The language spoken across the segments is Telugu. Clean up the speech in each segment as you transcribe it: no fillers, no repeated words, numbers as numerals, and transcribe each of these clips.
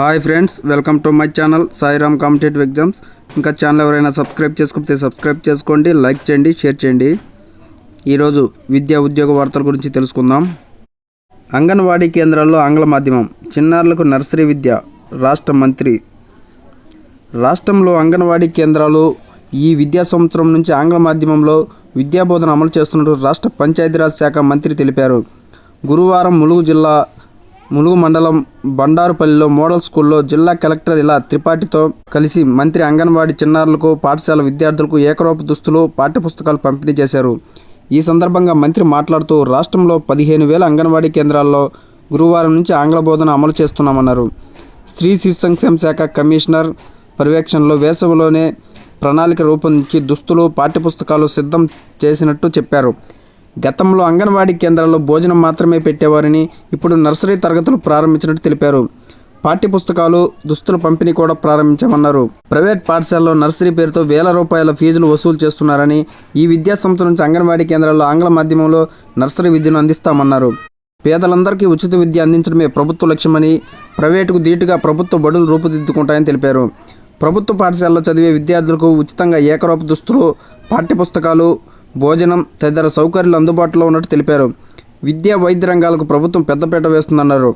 Hi friends, welcome to my channel Sairam competitive exams. ఇంకా ఛానల్ ఎవరైనా సబ్స్క్రైబ్ చేసుకోకపోతే సబ్స్క్రైబ్ చేసుకోండి, లైక్ చేయండి, షేర్ చేయండి. ఈరోజు విద్యా ఉద్యోగ వార్తల గురించి తెలుసుకుందాం. అంగన్వాడీ కేంద్రాల్లో ఆంగ్ల మాధ్యమం, చిన్నారులకు నర్సరీ విద్య. రాష్ట్ర మంత్రి రాష్ట్రంలో అంగన్వాడీ కేంద్రాలు ఈ విద్యా సంవత్సరం నుంచి ఆంగ్ల మాధ్యమంలో విద్యాబోధన అమలు చేస్తున్నట్టు రాష్ట్ర పంచాయతీరాజ్ శాఖ మంత్రి తెలిపారు. గురువారం ములుగు మండలం బండారుపల్లిలో మోడల్ స్కూల్లో జిల్లా కలెక్టర్ ఇలా త్రిపాఠితో కలిసి మంత్రి అంగన్వాడీ చిన్నారులకు, పాఠశాల విద్యార్థులకు ఏకరూప దుస్తులు, పాఠ్యపుస్తకాలు పంపిణీ చేశారు. ఈ సందర్భంగా మంత్రి మాట్లాడుతూ రాష్ట్రంలో 15,000 అంగన్వాడీ కేంద్రాల్లో గురువారం నుంచి ఆంగ్ల బోధన అమలు చేస్తున్నామన్నారు. స్త్రీ శిశు సంక్షేమ శాఖ కమిషనర్ పర్యవేక్షణలో వేసవిలోనే ప్రణాళిక రూపొందించి దుస్తులు, పాఠ్యపుస్తకాలు సిద్ధం చేసినట్టు చెప్పారు. గతంలో అంగన్వాడీ కేంద్రాల్లో భోజనం మాత్రమే పెట్టేవారని, ఇప్పుడు నర్సరీ తరగతులు ప్రారంభించినట్టు తెలిపారు. పాఠ్యపుస్తకాలు, దుస్తుల పంపిణీ కూడా ప్రారంభించామన్నారు. ప్రైవేట్ పాఠశాలలో నర్సరీ పేరుతో వేల రూపాయల ఫీజులు వసూలు చేస్తున్నారని, ఈ విద్యా సంవత్సరం నుంచి అంగన్వాడీ కేంద్రాల్లో ఆంగ్ల మాధ్యమంలో నర్సరీ విద్యను అందిస్తామన్నారు. పేదలందరికీ ఉచిత విద్య అందించడమే ప్రభుత్వ లక్ష్యమని, ప్రైవేటుకు ధీటుగా ప్రభుత్వ బడులు రూపుదిద్దుకుంటాయని తెలిపారు. ప్రభుత్వ పాఠశాలలో చదివే విద్యార్థులకు ఉచితంగా ఏకరూప దుస్తులు, పాఠ్యపుస్తకాలు, భోజనం తదితర సౌకర్యాలు అందుబాటులో ఉన్నట్టు తెలిపారు. విద్యా, వైద్య రంగాలకు ప్రభుత్వం పెద్దపీట వేస్తుందన్నారు.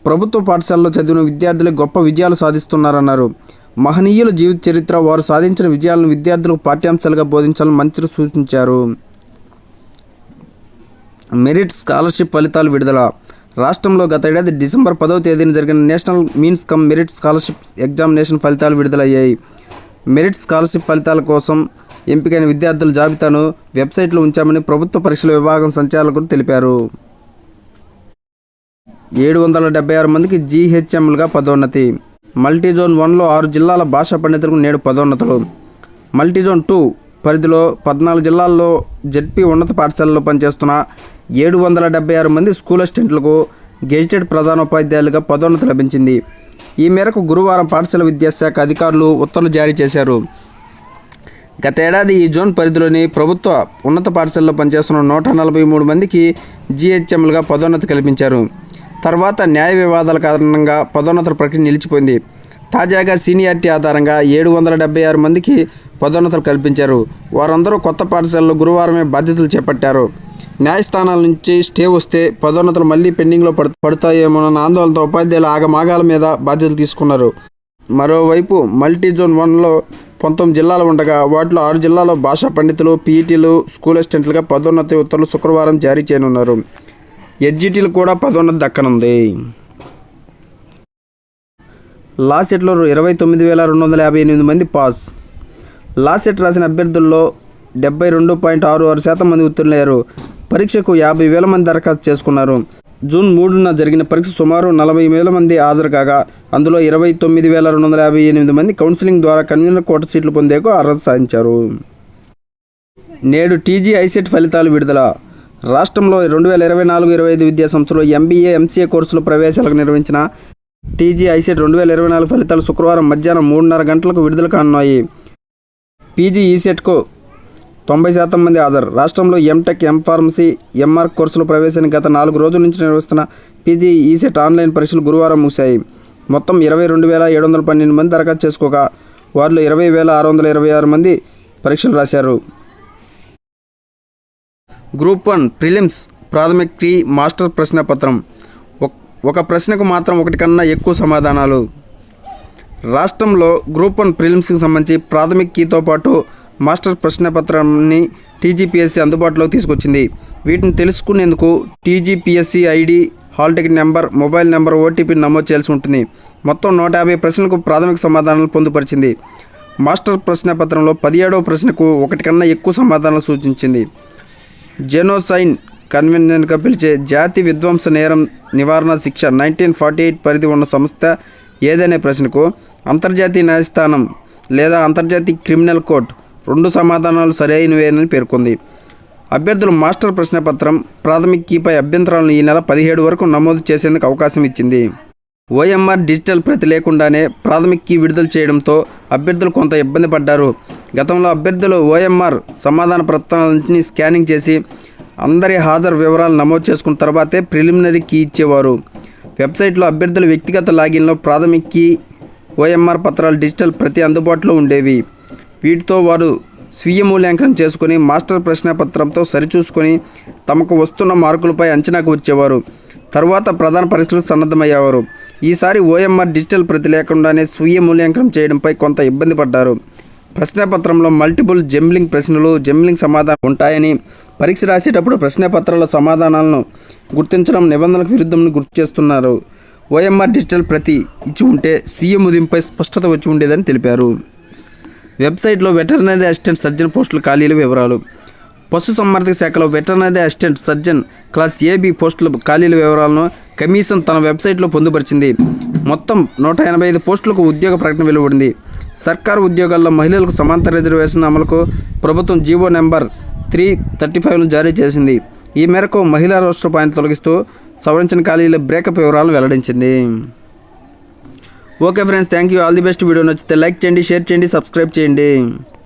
ప్రభుత్వ పాఠశాలలో చదివిన విద్యార్థులే గొప్ప విజయాలు సాధిస్తున్నారన్నారు. మహనీయుల జీవిత చరిత్ర, వారు సాధించిన విజయాలను విద్యార్థులకు పాఠ్యాంశాలుగా బోధించాలని మంత్రి సూచించారు. మెరిట్ స్కాలర్షిప్ ఫలితాలు విడుదల. రాష్ట్రంలో గత ఏడాది డిసెంబర్ 10వ తేదీన జరిగిన national means come merit scholarship examination ఫలితాలు విడుదలయ్యాయి. మెరిట్ స్కాలర్షిప్ ఫలితాల కోసం ఎంపికైన విద్యార్థుల జాబితాను వెబ్సైట్లో ఉంచామని ప్రభుత్వ పరీక్షల విభాగం సంచాలకులు తెలిపారు. 776 మందికి జీహెచ్ఎంలుగా పదోన్నతి. మల్టీజోన్ 1లో 6 జిల్లాల భాషా పండితులకు నేడు పదోన్నతులు. మల్టీజోన్ 2 పరిధిలో 14 జిల్లాల్లో జెడ్పీ ఉన్నత పాఠశాలలో పనిచేస్తున్న 776 మంది స్కూల్ అసిస్టెంట్లకు గెజిటెడ్ ప్రధానోపాధ్యాయులుగా పదోన్నతి లభించింది. ఈ మేరకు గురువారం పాఠశాల విద్యాశాఖ అధికారులు ఉత్తర్వులు జారీ చేశారు. గత ఏడాది ఈ జోన్ పరిధిలోని ప్రభుత్వ ఉన్నత పాఠశాలలో పనిచేస్తున్న 143 మందికి జీహెచ్ఎంలుగా పదోన్నతి కల్పించారు. తర్వాత న్యాయ వివాదాల కారణంగా పదోన్నతుల ప్రక్రియ నిలిచిపోయింది. తాజాగా సీనియారిటీ ఆధారంగా 776 మందికి పదోన్నతులు కల్పించారు. వారందరూ కొత్త పాఠశాలలో గురువారమే బాధ్యతలు చేపట్టారు. న్యాయస్థానాల నుంచి స్టే వస్తే పదోన్నతులు మళ్లీ పెండింగ్లో పడతాయేమోనన్న ఆందోళనతో ఉపాధ్యాయులు ఆగమాగాల మీద బాధ్యతలు తీసుకున్నారు. మరోవైపు మల్టీజోన్ 1లో 19 జిల్లాలు ఉండగా వాటిలో 6 జిల్లాల్లో భాషా పండితులు, పీఈటీలు, స్కూల్ అసిస్టెంట్లుగా పదోన్నతి ఉత్తర్వులు శుక్రవారం జారీ చేయనున్నారు. ఎడ్జిటీలు కూడా పదోన్నతి దక్కనుంది. లాసెట్లో 29,258 మంది పాస్. లాసెట్ రాసిన అభ్యర్థుల్లో 72.66% మంది ఉత్తీర్ణులయ్యారు. పరీక్షకు 50,000 మంది దరఖాస్తు చేసుకున్నారు. జూన్ 3న జరిగిన పరీక్ష సుమారు 40,000 మంది హాజరు కాగా అందులో 29,258 మంది కౌన్సిలింగ్ ద్వారా కన్వీనర్ కోట సీట్లు పొందేకు అర్హత సాధించారు. నేడు టీజీ ఐసెట్ ఫలితాలు విడుదల. రాష్ట్రంలో 2024-25 విద్యా సంవత్సరంలో ఎంబీఏ, ఎంసీఏ కోర్సుల ప్రవేశాలకు నిర్వహించిన టీజీ ఐసెట్ 2024 ఫలితాలు శుక్రవారం మధ్యాహ్నం 3:30 గంటలకు విడుదల కానున్నాయి. పీజీ ఈసెట్కు 90% మంది హాజరు. రాష్ట్రంలో ఎంటెక్, ఎంఫార్మసీ, ఎంఆర్ కోర్సుల ప్రవేశానికి గత 4 రోజుల నుంచి నిర్వహిస్తున్న పీజీ ఈసెట్ ఆన్లైన్ పరీక్షలు గురువారం ముగిశాయి. మొత్తం 22,712 మంది దరఖాస్తు చేసుకోగా వారిలో 20,626 మంది పరీక్షలు రాశారు. గ్రూప్ 1 ప్రిలిమ్స్ ప్రాథమిక కీ మాస్టర్ ప్రశ్నపత్రం. ఒక ప్రశ్నకు మాత్రం ఒకటి కన్నా ఎక్కువ సమాధానాలు. రాష్ట్రంలో గ్రూప్ 1 ప్రిలిమ్స్కి సంబంధించి ప్రాథమిక కీతో పాటు మాస్టర్ ప్రశ్నపత్రాన్ని టీజీపీఎస్సీ అందుబాటులోకి తీసుకొచ్చింది. వీటిని తెలుసుకునేందుకు TGPSC ID, hall ticket number, mobile number, ఓటీపీని నమోదు చేయాల్సి ఉంటుంది. మొత్తం 150 ప్రశ్నలకు ప్రాథమిక సమాధానాలు పొందుపరిచింది. మాస్టర్ ప్రశ్నపత్రంలో 17వ ప్రశ్నకు ఒకటి కన్నా ఎక్కువ సమాధానాలు సూచించింది. జెనోసైడ్ కన్వెన్షన్గా పిలిచే జాతి విధ్వంస నేరం నివారణ శిక్ష 1948 పరిధి ఉన్న సంస్థ ఏదనే ప్రశ్నకు అంతర్జాతీయ న్యాయస్థానం లేదా అంతర్జాతీయ క్రిమినల్ కోర్టు 2 సమాధానాలు సరైనవేనని పేర్కొంది. అభ్యర్థులు మాస్టర్ ప్రశ్నపత్రం, ప్రాథమిక కీపై అభ్యంతరాలను ఈ నెల 17 వరకు నమోదు చేసేందుకు అవకాశం ఇచ్చింది. ఓఎంఆర్ డిజిటల్ ప్రతి లేకుండానే ప్రాథమిక కీ విడుదల చేయడంతో అభ్యర్థులు కొంత ఇబ్బంది పడ్డారు. గతంలో అభ్యర్థులు ఓఎంఆర్ సమాధాన పత్రాలన్నింటినీ స్కానింగ్ చేసి అందరి హాజరు వివరాలు నమోదు చేసుకున్న తర్వాతే ప్రిలిమినరీ కీ ఇచ్చేవారు. వెబ్సైట్లో అభ్యర్థుల వ్యక్తిగత లాగిన్లో ప్రాథమిక కీ, ఓఎంఆర్ పత్రాలు డిజిటల్ ప్రతి అందుబాటులో ఉండేవి. వీటితో వారు స్వీయ మూల్యాంకనం చేసుకుని మాస్టర్ ప్రశ్నపత్రంతో సరిచూసుకొని తమకు వస్తున్న మార్కులపై అంచనాకు వచ్చేవారు. తరువాత ప్రధాన పరీక్షలకు సన్నద్ధమయ్యేవారు. ఈసారి ఓఎంఆర్ డిజిటల్ ప్రతి లేకుండానే స్వీయ మూల్యాంకనం చేయడంపై కొంత ఇబ్బంది పడ్డారు. ప్రశ్నపత్రంలో మల్టిపుల్ జంబ్లింగ్ ప్రశ్నలు, జంబ్లింగ్ సమాధానాలు ఉంటాయని, పరీక్ష రాసేటప్పుడు ప్రశ్నపత్రాల సమాధానాలను గుర్తించడం నిబంధనలకు విరుద్ధమని గుర్తు చేస్తున్నారు. ఓఎంఆర్ డిజిటల్ ప్రతి ఇచ్చి ఉంటే స్వీయ ముదింపై స్పష్టత వచ్చి ఉండేదని తెలిపారు. వెబ్సైట్లో వెటర్నరీ అసిస్టెంట్ సర్జన్ పోస్టుల ఖాళీల వివరాలు. పశుసంవర్ధక శాఖలో veterinary assistant surgeon class AB పోస్టుల ఖాళీల వివరాలను కమిషన్ తన వెబ్సైట్లో పొందుపరిచింది. మొత్తం 185 పోస్టులకు ఉద్యోగ ప్రకటన వెలువడింది. సర్కారు ఉద్యోగాల్లో మహిళలకు సమాంతర రిజర్వేషన్ అమలుకు ప్రభుత్వం జీవో నెంబర్ 335ను జారీ చేసింది. ఈ మేరకు మహిళా రోస్టర్ పాయింట్ తొలగిస్తూ సవరించిన ఖాళీల బ్రేకప్ వివరాలను వెల్లడించింది. Okay friends, thank you. All the best. Video నచ్చితే లైక్ చేయండి, షేర్ చేయండి, సబ్స్క్రైబ్ చేయండి.